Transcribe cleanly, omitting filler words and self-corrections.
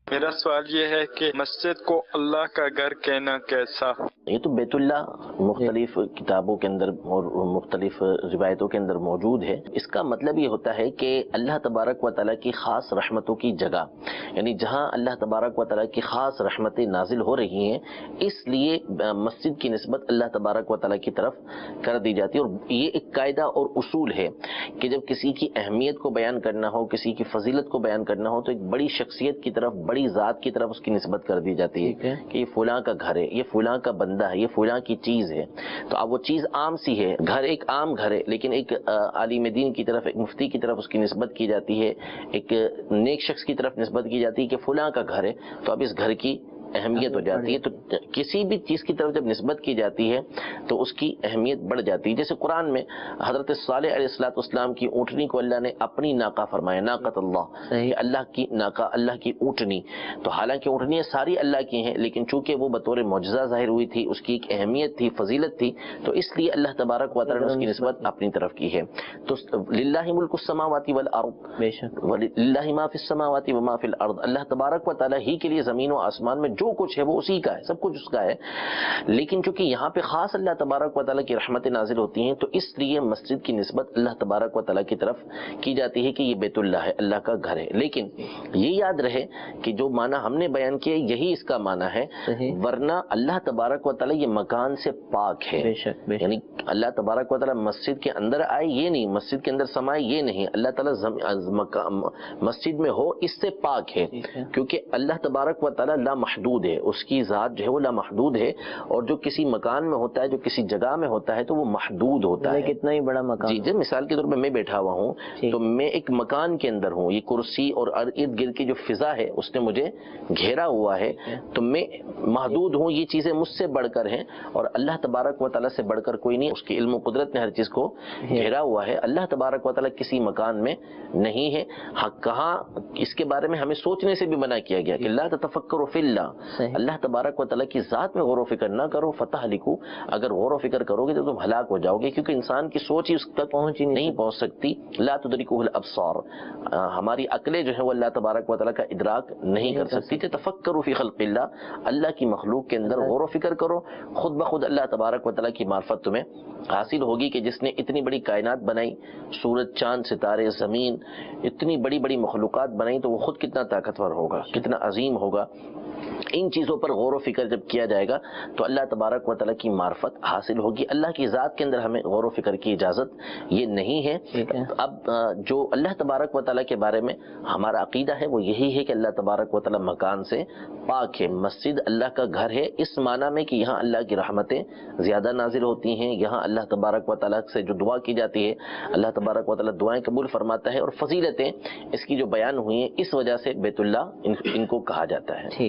میرا سوال یہ ہے کہ مسجد کو اللہ کا گھر کہنا کیسا؟ یہ تو بیت اللہ مختلف کتابوں کے اندر اور مختلف روایتوں کے اندر موجود ہے۔ اس کا مطلب یہ ہوتا ہے کہ اللہ تبارک و تعالیٰ کی خاص رحمتوں کی جگہ، یعنی جہاں اللہ تبارک و تعالیٰ کی خاص رحمتیں نازل ہو رہی ہیں، اس لیے مسجد کی نسبت اللہ تبارک و تعالیٰ کی طرف کر دی جاتی ہے۔ اور یہ ایک قاعدہ اور اصول ہے کہ جب کسی کی اہمیت کو بیان کرنا ہو، کسی کی فضیلت کو بیان کرنا ہو، تو ایک بڑی شخصیت کی طرف، بڑی ذات کی طرف اس کی نسبت کر دی جاتی ہے کہ یہ فلاں کا گھر ہے، یہ فلاں کا بندہ ہے، یہ فلاں کی چیز ہے۔ تو اب وہ چیز عام سی ہے، گھر ایک عام گھر ہے، لیکن ایک عالم دین کی طرف، ایک مفتی کی طرف اس کی نسبت کی جاتی ہے، ایک نیک شخص کی طرف نسبت کی جاتی ہے کہ فلاں کا گھر ہے، تو اب اس گھر کی اہمیت ہو جاتی ہے۔ تو کسی بھی چیز کی طرف جب نسبت کی جاتی ہے تو اس کی اہمیت بڑھ جاتی ہے۔ جیسے قرآن میں حضرت صالح علیہ السلام کی اونٹنی کو اللہ نے اپنی ناقہ فرمایا، ناقۃ اللہ، کہ اللہ کی ناقہ، اللہ کی اونٹنی۔ تو حالانکہ اونٹنیاں ساری اللہ کی ہیں، لیکن چونکہ وہ بطور معجزہ ظاہر ہوئی تھی، اس کی ایک اہمیت تھی، فضیلت تھی، تو اس لیے اللہ تبارک و تعالیٰ نے اس کی نسبت اپنی طرف کی ہے۔ تو للہ ملک السماوات والارض، للہ ما فی السماوات وما فی الارض، اللہ تبارک و تعالیٰ ہی کے لیے زمین و آسمان میں جو کچھ ہے وہ اسی کا ہے، سب کچھ اس کا ہے۔ لیکن چونکہ یہاں پہ خاص اللہ تبارک و تعالیٰ کی رحمتیں نازل ہوتی ہیں، تو اس لیے مسجد کی نسبت اللہ تبارک و تعالیٰ کی طرف کی جاتی ہے کہ یہ بیت اللہ ہے، اللہ کا گھر ہے۔ لیکن یہ یاد رہے کہ جو معنی ہم نے بیان کیا یہی اس کا معنی ہے، ورنہ اللہ تبارک و تعالیٰ یہ مکان سے پاک ہے۔ یعنی اللہ تبارک و تعالیٰ مسجد کے اندر آئے یہ نہیں، مسجد کے اندر سمائے یہ نہیں، اللہ تعالیٰ مسجد میں ہو اس سے پاک ہے، کیونکہ اللہ تبارک و تعالیٰ لامحدود ہے، اس کی ذات جو ہے وہ لامحدود ہے، اور جو کسی مکان میں ہوتا ہے، جو کسی جگہ میں ہوتا ہے، تو وہ محدود ہوتا ہے۔ کتنا ہی بڑا مکان، جی مثال کے طور پہ میں بیٹھا ہوا ہوں تو میں ایک مکان کے اندر ہوں، یہ کرسی اور ارد گرد کی جو فضا ہے اس نے مجھے گھیرا ہوا ہے، تو میں محدود ہوں، یہ چیزیں مجھ سے بڑھ کر ہیں، اور اللہ تبارک و تعالیٰ سے بڑھ کر کوئی نہیں، اس کے علم و قدرت نے ہر چیز کو گھیرا ہوا ہے۔ اللہ تبارک و تعالیٰ کسی مکان میں نہیں ہے۔ کہاں اس کے بارے میں ہمیں سوچنے سے بھی منع کیا گیا کہ لا تتفکروا فی اللہ، اللہ تبارک و تعالیٰ کی ذات میں غور و فکر نہ کرو، فتہلکوا، اگر غور و فکر کرو گے تو تم ہلاک ہو جاؤ گے، کیونکہ انسان کی سوچ ہی اس تک نہیں پہنچ سکتی۔ لا تدرکہ الابصار، ہماری عقلیں جو ہیں وہ اللہ تبارک و تعالیٰ کا ادراک نہیں کر سکتی۔ کہ تفکروا فی خلق اللہ، اللہ کی مخلوق کے اندر غور و فکر کرو، خود بخود اللہ تبارک و تعالیٰ کی معرفت تمہیں حاصل ہوگی کہ جس نے اتنی بڑی کائنات بنائی، سورج، چاند، ستارے، زمین، اتنی بڑی بڑی مخلوقات بنائی، تو وہ خود کتنا طاقتور ہوگا، کتنا عظیم ہوگا۔ ان چیزوں پر غور و فکر جب کیا جائے گا تو اللہ تبارک و تعالیٰ کی معرفت حاصل ہوگی۔ اللہ کی ذات کے اندر ہمیں غور و فکر کی اجازت یہ نہیں ہے۔ اب جو اللہ تبارک و تعالیٰ کے بارے میں ہمارا عقیدہ ہے وہ یہی ہے کہ اللہ تبارک و تعالیٰ مکان سے پاک ہے، مسجد اللہ کا گھر ہے، اس معنی میں کہ یہاں اللہ کی رحمتیں زیادہ نازل ہوتی ہیں، یہاں اللہ تبارک و تعالیٰ سے جو دعا کی جاتی ہے اللہ تبارک و تعالیٰ دعائیں قبول فرماتا ہے، اور فضیلتیں اس کی جو بیان ہوئی ہیں اس وجہ سے بیت اللہ ان کو کہا جاتا ہے۔